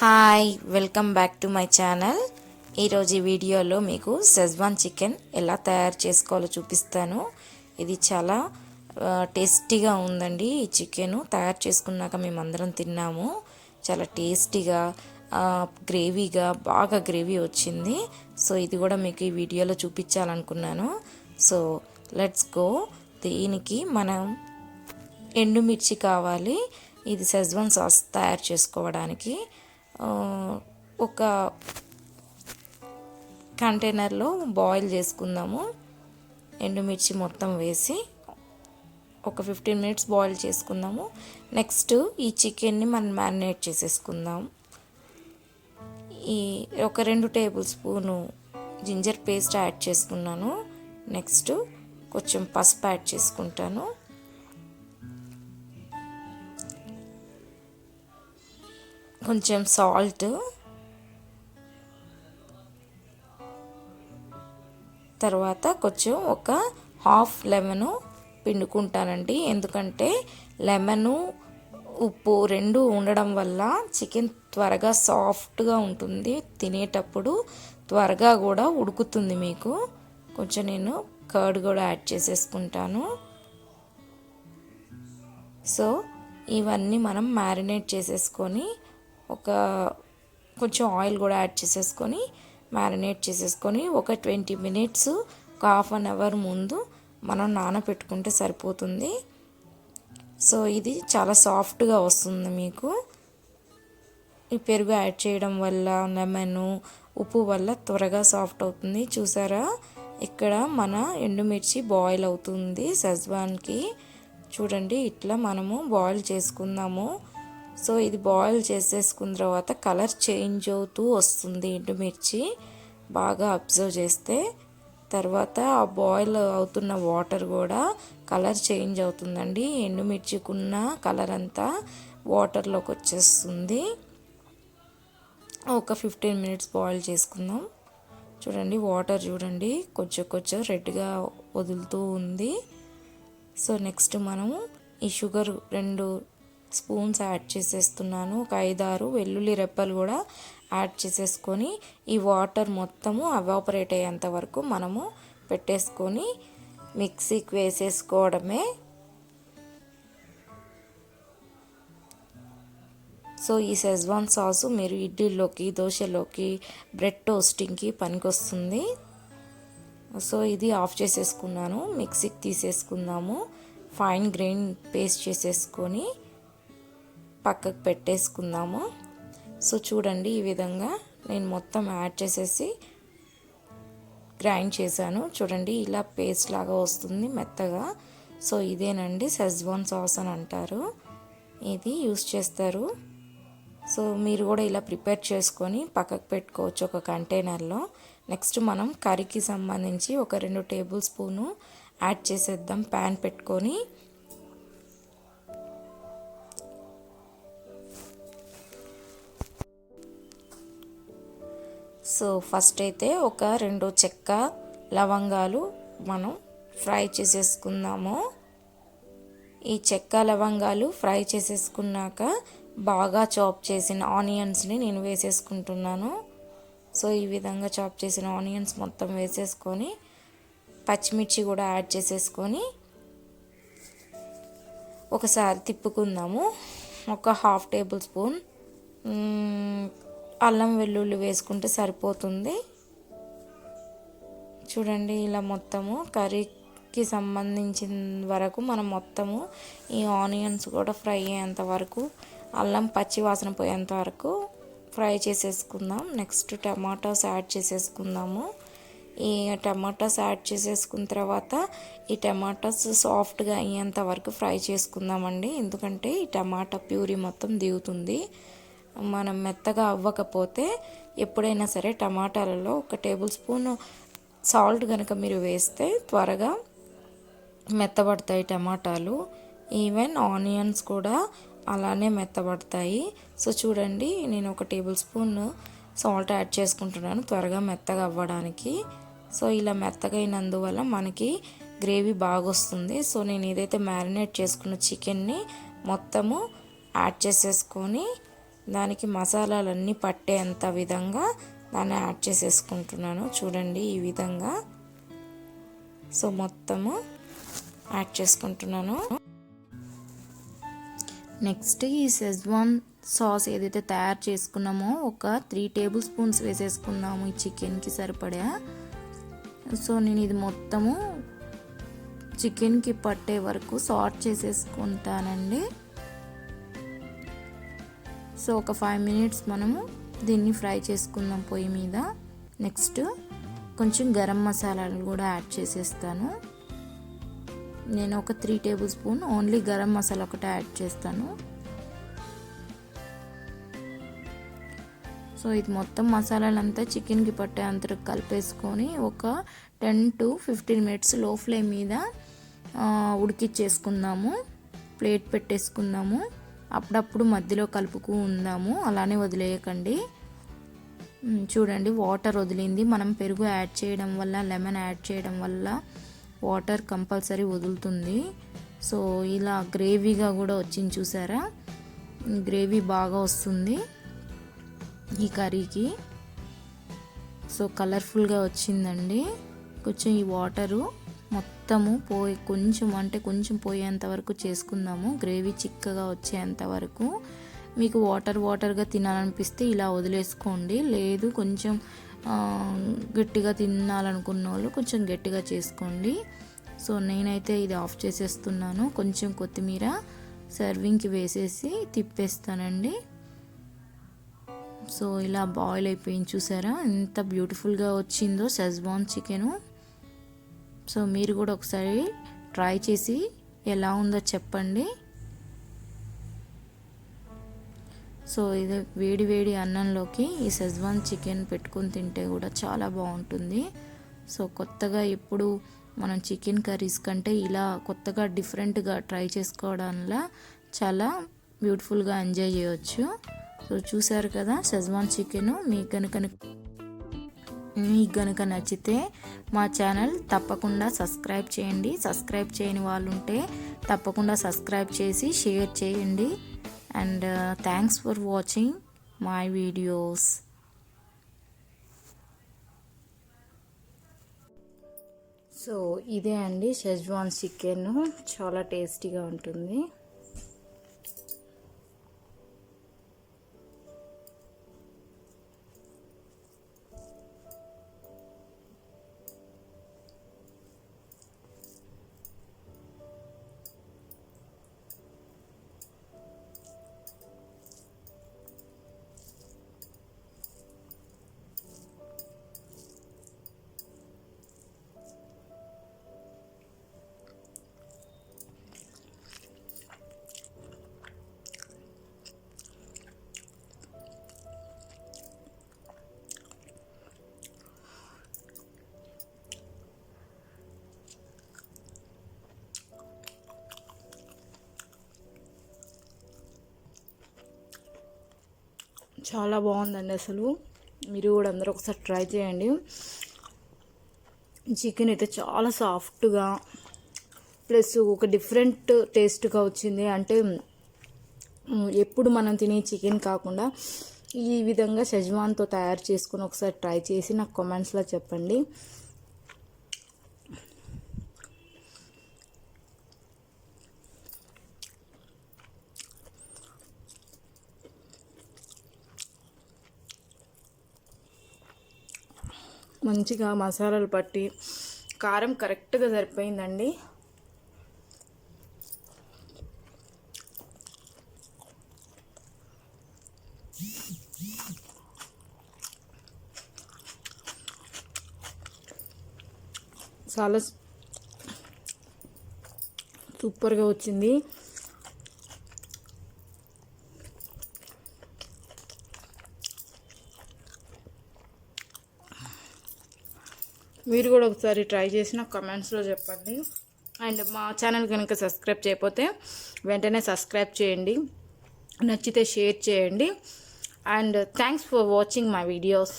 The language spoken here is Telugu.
Hi welcome back to my channel. ఈరోజు ఈ వీడియోలో మీకు షెజ్వాన్ చికెన్ ఎలా తయారు చేసుకోవాలో చూపిస్తాను. ఇది చాలా టేస్టీగా ఉందండి. ఈ చికెన్ తయారు చేసుకున్నాక మేమందరం తిన్నాము. చాలా టేస్టీగా గ్రేవీగా బాగా గ్రేవీ వచ్చింది. సో ఇది కూడా మీకు ఈ వీడియోలో చూపించాలనుకున్నాను. So let's go. దీనికి మనం ఎండుమిర్చి కావాలి. ఇది షెజ్వాన్ సాస్ తయారు చేసుకోవడానికి ఒక కంటైనర్లో బాయిల్ చేసుకుందాము. ఎండుమిర్చి మొత్తం వేసి ఒక 15 మినిట్స్ బాయిల్ చేసుకుందాము. నెక్స్ట్ ఈ చికెన్ని మనం మ్యారినేట్ చేసేసుకుందాం. ఒక 2 tablespoon ginger paste add చేసుకున్నాను. నెక్స్ట్ కొంచెం పసుపు యాడ్ చేసుకుంటాను. కొంచెం సాల్ట్, తర్వాత కొంచెం ఒక హాఫ్ లెమను పిండుకుంటానండి. ఎందుకంటే లెమను ఉప్పు రెండు ఉండడం వల్ల చికెన్ త్వరగా సాఫ్ట్గా ఉంటుంది, తినేటప్పుడు త్వరగా కూడా ఉడుకుతుంది మీకు. కొంచెం నేను కర్డ్ కూడా యాడ్ చేసేసుకుంటాను. సో ఇవన్నీ మనం మ్యారినేట్ చేసేసుకొని కొంచెం ఆయిల్ కూడా యాడ్ చేసేసుకొని మ్యారినేట్ చేసేసుకొని ఒక 20 మినిట్స్ ఒక హాఫ్ అన్ అవర్ ముందు మనం నానబెట్టుకుంటే సరిపోతుంది. సో ఇది చాలా సాఫ్ట్గా వస్తుంది మీకు. ఈ పెరుగు యాడ్ చేయడం వల్ల, లెమన్ ఉప్పు వల్ల త్వరగా సాఫ్ట్ అవుతుంది. చూసారా, ఇక్కడ మన ఎండుమిర్చి బాయిల్ అవుతుంది షెజ్వాన్కి. చూడండి, ఇట్లా మనము బాయిల్ చేసుకుందాము. సో ఇది బాయిల్ చేసేసుకున్న తర్వాత కలర్ చేంజ్ అవుతూ వస్తుంది ఎండుమిర్చి, బాగా అబ్జర్వ్ చేస్తే. తర్వాత ఆ బాయిల్ అవుతున్న వాటర్ కూడా కలర్ చేంజ్ అవుతుందండి. ఎండుమిర్చికి ఉన్న కలర్ అంతా వాటర్లోకి వచ్చేస్తుంది. ఒక 15 మినిట్స్ బాయిల్ చేసుకుందాం. చూడండి, వాటర్ చూడండి కొంచెం కొంచెం రెడ్గా వదులుతూ ఉంది. సో నెక్స్ట్ మనము ఈ షుగర్ 2 స్పూన్స్ యాడ్ చేసేస్తున్నాను. ఒక 5-6 వెల్లుల్లి రెబ్బలు కూడా యాడ్ చేసేసుకొని ఈ వాటర్ మొత్తము ఎవాపరేట్ అయ్యేంత వరకు మనము పెట్టేసుకొని మిక్సీకి వేసేసుకోవడమే. సో ఈ షెజ్వాన్ సాసు మీరు ఇడ్లీలోకి, దోశలోకి, బ్రెడ్ టోస్టింగ్కి పనికొస్తుంది. సో ఇది ఆఫ్ చేసేసుకున్నాను. మిక్సీకి తీసేసుకుందాము. ఫైన్ గ్రైన్ పేస్ట్ చేసేసుకొని పక్కకు పెట్టేసుకుందాము. సో చూడండి, ఈ విధంగా నేను మొత్తం యాడ్ చేసేసి గ్రైండ్ చేశాను. చూడండి, ఇలా పేస్ట్ లాగా వస్తుంది మెత్తగా. సో ఇదేనండి షెజ్వాన్ సాస్ అని అంటారు. ఇది యూస్ చేస్తారు. సో మీరు కూడా ఇలా ప్రిపేర్ చేసుకొని పక్కకు పెట్టుకోవచ్చు ఒక కంటైనర్లో. నెక్స్ట్ మనం కర్రీకి సంబంధించి ఒక 2 టేబుల్ స్పూను యాడ్ చేసేద్దాం. ప్యాన్ పెట్టుకొని సో ఫస్ట్ అయితే ఒక 2 చెక్క లవంగాలు మనం ఫ్రై చేసేసుకుందాము. ఈ చెక్క లవంగాలు ఫ్రై చేసేసుకున్నాక బాగా చాప్ చేసిన ఆనియన్స్ని నేను వేసేసుకుంటున్నాను. సో ఈ విధంగా చాప్ చేసిన ఆనియన్స్ మొత్తం వేసేసుకొని పచ్చిమిర్చి కూడా యాడ్ చేసేసుకొని ఒకసారి తిప్పుకుందాము. ఒక హాఫ్ టేబుల్ స్పూన్ అల్లం వెల్లుల్లి వేసుకుంటే సరిపోతుంది. చూడండి, ఇలా మొత్తము కర్రీకి సంబంధించిన వరకు మనం మొత్తము ఈ ఆనియన్స్ కూడా ఫ్రై అయ్యేంత వరకు, అల్లం పచ్చి వాసన పోయేంత వరకు ఫ్రై చేసేసుకుందాం. నెక్స్ట్ టమాటాస్ యాడ్ చేసేసుకుందాము. ఈ టమాటాస్ యాడ్ చేసేసుకున్న తర్వాత ఈ టమాటాస్ సాఫ్ట్గా అయ్యేంత వరకు ఫ్రై చేసుకుందామండి. ఎందుకంటే ఈ టమాటా ప్యూరీ మొత్తం దిగుతుంది. మనం మెత్తగా అవ్వకపోతే ఎప్పుడైనా సరే టమాటాలలో ఒక టేబుల్ స్పూన్ సాల్ట్ కనుక మీరు వేస్తే త్వరగా మెత్తబడతాయి టమాటాలు. ఈవెన్ ఆనియన్స్ కూడా అలానే మెత్తబడతాయి. సో చూడండి, నేను ఒక టేబుల్ స్పూన్ సాల్ట్ యాడ్ చేసుకుంటున్నాను త్వరగా మెత్తగా అవ్వడానికి. సో ఇలా మెత్తగా అయినందువల్ల మనకి గ్రేవీ బాగా వస్తుంది. సో నేను ఏదైతే మ్యారినేట్ చేసుకున్న చికెన్ని మొత్తము యాడ్ చేసేసుకొని దానికి మసాలాలన్నీ పట్టేంత విధంగా దాన్ని యాడ్ చేసేసుకుంటున్నాను. చూడండి ఈ విధంగా. సో మొత్తము యాడ్ చేసుకుంటున్నాను. నెక్స్ట్ ఈ షెజ్వాన్ సాస్ ఏదైతే తయారు చేసుకున్నామో ఒక 3 టేబుల్ స్పూన్స్ వేసేసుకుందాము ఈ చికెన్కి సరిపడా. సో నేను ఇది మొత్తము చికెన్కి పట్టే వరకు సార్ట్ చేసేసుకుంటానండి. సో ఒక 5 మినిట్స్ మనము దీన్ని ఫ్రై చేసుకుందాం పొయ్యి మీద. నెక్స్ట్ కొంచెం గరం మసాలాలు కూడా యాడ్ చేసేస్తాను. నేను ఒక 3 table spoon only garam masala ఒకటే యాడ్ చేస్తాను. సో ఇది మొత్తం మసాలాలంతా చికెన్కి పట్టే అంత కలిపేసుకొని ఒక 10 to 15 మినిట్స్ లో ఫ్లేమ్ మీద ఉడికిచ్చేసుకుందాము. ప్లేట్ పెట్టేసుకుందాము. అప్పుడప్పుడు మధ్యలో కలుపుకు ఉందాము, అలానే వదిలేయకండి. చూడండి వాటర్ వదిలింది. మనం పెరుగు యాడ్ చేయడం వల్ల, లెమన్ యాడ్ చేయడం వల్ల వాటర్ కంపల్సరీ వదులుతుంది. సో ఇలా గ్రేవీగా కూడా వచ్చింది చూసారా, గ్రేవీ బాగా వస్తుంది ఈ కర్రీకి. సో కలర్ఫుల్గా వచ్చిందండి. కొంచెం ఈ వాటరు మొత్తము కొంచెం పోయేంత వరకు చేసుకుందాము, గ్రేవీ చిక్కగా వచ్చేంత వరకు. మీకు వాటర్గా తినాలనిపిస్తే ఇలా వదిలేసుకోండి, లేదు కొంచెం గట్టిగా తినాలనుకున్న వాళ్ళు కొంచెం గట్టిగా చేసుకోండి. సో నేనైతే ఇది ఆఫ్ చేసేస్తున్నాను. కొంచెం కొత్తిమీర సర్వింగ్కి వేసేసి తిప్పేస్తానండి. సో ఇలా బాయిల్ అయిపోయింది చూసారా, ఎంత బ్యూటిఫుల్గా వచ్చిందో షెజ్వాన్ చికెను. సో మీరు కూడా ఒకసారి ట్రై చేసి ఎలా ఉందో చెప్పండి. సో ఇది వేడి అన్నంలోకి ఈ షెజ్వాన్ చికెన్ పెట్టుకొని తింటే కూడా చాలా బాగుంటుంది. సో కొత్తగా ఎప్పుడు మనం చికెన్ కర్రీస్ కంటే ఇలా కొత్తగా డిఫరెంట్గా ట్రై చేసుకోవడంలో చాలా బ్యూటిఫుల్గా ఎంజాయ్ చేయవచ్చు. సో చూసారు కదా షెజ్వాన్ చికెను. మీకు కనుక నచ్చితే మా ఛానల్ తప్పకుండా సబ్స్క్రైబ్ చేయండి. సబ్స్క్రైబ్ చేయని వాళ్ళు ఉంటే తప్పకుండా సబ్స్క్రైబ్ చేసి షేర్ చేయండి. And thanks for watching my videos. So ఇదే అండి షెజ్వాన్ చికెన్, చాలా టేస్టీగా ఉంటుంది. చాలా బాగుందండి. అసలు మీరు కూడా అందరూ ఒకసారి ట్రై చేయండి. చికెన్ అయితే చాలా సాఫ్ట్గా ప్లస్ ఒక డిఫరెంట్ టేస్ట్గా వచ్చింది. అంటే ఎప్పుడు మనం తినే చికెన్ కాకుండా ఈ విధంగా షెజ్వాన్తో తయారు చేసుకుని ఒకసారి ట్రై చేసి నాకు కామెంట్స్లో చెప్పండి. మంచిగా మసాలాలు పట్టి కారం కరెక్ట్గా సరిపోయిందండి. చాలా సూపర్గా వచ్చింది. మీరు కూడా ఒకసారి ట్రై చేసి నాకు కమెంట్స్లో చెప్పండి. అండ్ మా ఛానల్ కనుక సబ్స్క్రైబ్ చేయకపోతే వెంటనే సబ్స్క్రైబ్ చేయండి, నచ్చితే షేర్ చేయండి. And thanks for watching my videos.